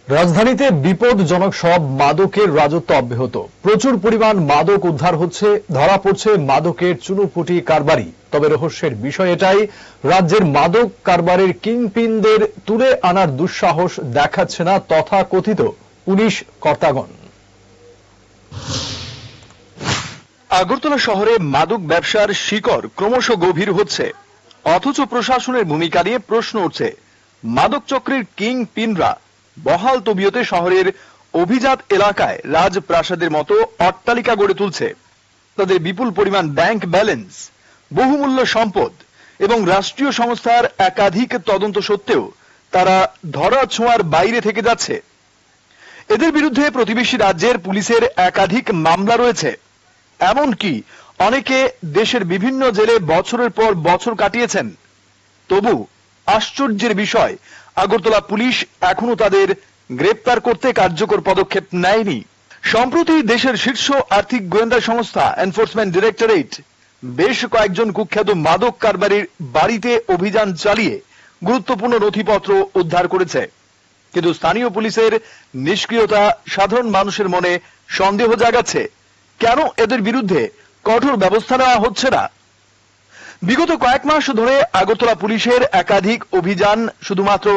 রাজধানীতে বিপদজনক সব মাদকের রাজত্ব অব্যাহত। প্রচুর পরিমাণ মাদক উদ্ধার হচ্ছে, ধরা পড়ছে মাদকের চুনোপুটি কারবারি। তবে রহস্যের বিষয় এটাই, রাজ্যের মাদক কারবারের কিংপিনদের তুলে আনার দুঃসাহস দেখাচ্ছে না তথাকথিত পুলিশ কর্তাগণ। আগরতলা শহরে মাদক ব্যবসার শিকড় ক্রমশ গভীর হচ্ছে, অথচ প্রশাসনের ভূমিকা নিয়ে প্রশ্ন উঠছে। মাদক চক্রের কিং পিনরা বহাল তবিয়তে শহরের অভিজাত এলাকায় রাজপ্রাসাদের মতো অট্টালিকা গড়ে তুলছে। তাদের বিপুল পরিমাণ ব্যাংক ব্যালেন্স, বহুমূল্য সম্পদ এবং রাষ্ট্রীয় সংস্থার একাধিক তদন্ত সত্ত্বেও তারা ধরা ছোঁয়ার বাইরে থেকে যাচ্ছে। এদের বিরুদ্ধে প্রতিবেশী রাজ্যের পুলিশের একাধিক মামলা রয়েছে। এমনকি অনেকে দেশের বিভিন্ন জেলে বছরের পর বছর কাটিয়েছেন। তবু আশ্চর্যের বিষয়, আগরতলা পুলিশ এখনো তাদের গ্রেপ্তার করতে কার্যকর পদক্ষেপ নেয়নি। সম্প্রতি দেশের শীর্ষ আর্থিক গোয়েন্দা সংস্থা এনফোর্সমেন্ট ডিরেক্টরেট বেশ কয়েকজন কুখ্যাত মাদক কারবারির বাড়িতে অভিযান চালিয়ে গুরুত্বপূর্ণ নথিপত্র উদ্ধার করেছে। কিন্তু স্থানীয় পুলিশের নিষ্ক্রিয়তা সাধারণ মানুষের মনে সন্দেহ জাগাচ্ছে। কেন এদের বিরুদ্ধে কঠোর ব্যবস্থা নেওয়া হচ্ছে না? বিগত কয়েক মাস ধরে আগরতলা পুলিশের একাধিক অভিযান শুধুমাত্র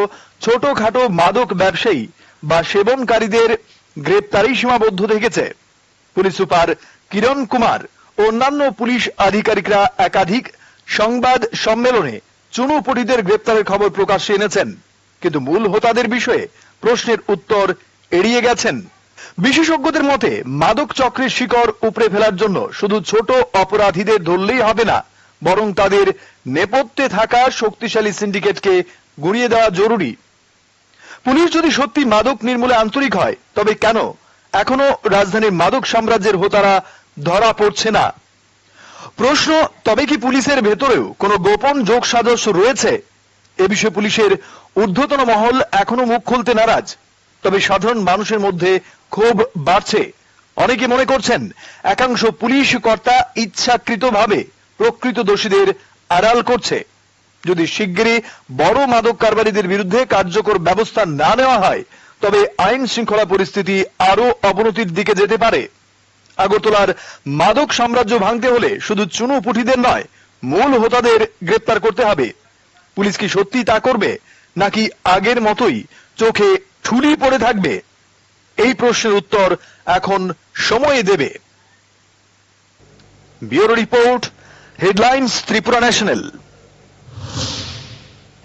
ছোটখাটো মাদক ব্যবসায়ী বা সেবনকারীদের গ্রেপ্তারেই সীমাবদ্ধ থেকেছে। পুলিশ সুপার কিরণ কুমার ও অন্যান্য পুলিশ আধিকারিকরা একাধিক সংবাদ সম্মেলনে চুনোপুটিদের গ্রেপ্তারের খবর প্রকাশ্যে এনেছেন, কিন্তু মূল হোতাদের বিষয়ে প্রশ্নের উত্তর এড়িয়ে গেছেন। বিশেষজ্ঞদের মতে মাদক চক্রের শিকড় উপড়ে ফেলার জন্য শুধু ছোট অপরাধীদের ধরলেই হবে না, বরং তাদের নেপথ্যে থাকা শক্তিশালী সিন্ডিকেটকে গুঁড়িয়ে দেওয়া জরুরি। পুলিশ যদি সত্যি মাদক নির্মূলে আন্তরিক হয়, তবে কেন এখনো রাজধানীর মাদক সাম্রাজ্যের হোতারা ধরা পড়ছে না? প্রশ্ন, তবে কি পুলিশের ভেতরেও কোনো গোপন যোগ সাজশ রয়েছে? এ বিষয়ে পুলিশের ঊর্ধ্বতন মহল এখনো মুখ খুলতে নারাজ। তবে সাধারণ মানুষের মধ্যে ক্ষোভ বাড়ছে। অনেকে মনে করছেন একাংশ পুলিশ কর্তা ইচ্ছাকৃতভাবে প্রকৃত দোষীদের আড়াল করছে। যদি শিগগিরই বড় মাদক কারবারিদের বিরুদ্ধে কার্যকর ব্যবস্থা না নেওয়া হয়, তবে আইন শৃঙ্খলা পরিস্থিতি আরো অবনতির দিকে যেতে পারে। আগরতলার মাদক সাম্রাজ্য ভাঙতে হলে শুধু চুনোপুটিদের নয়, মূল হোতাদের গ্রেপ্তার করতে হবে। পুলিশ কি সত্যি তা করবে, নাকি আগের মতোই চোখে ঠুলি পড়ে থাকবে? এই প্রশ্নের উত্তর এখন সময় দেবে। Bureau report, headlines Tripura national.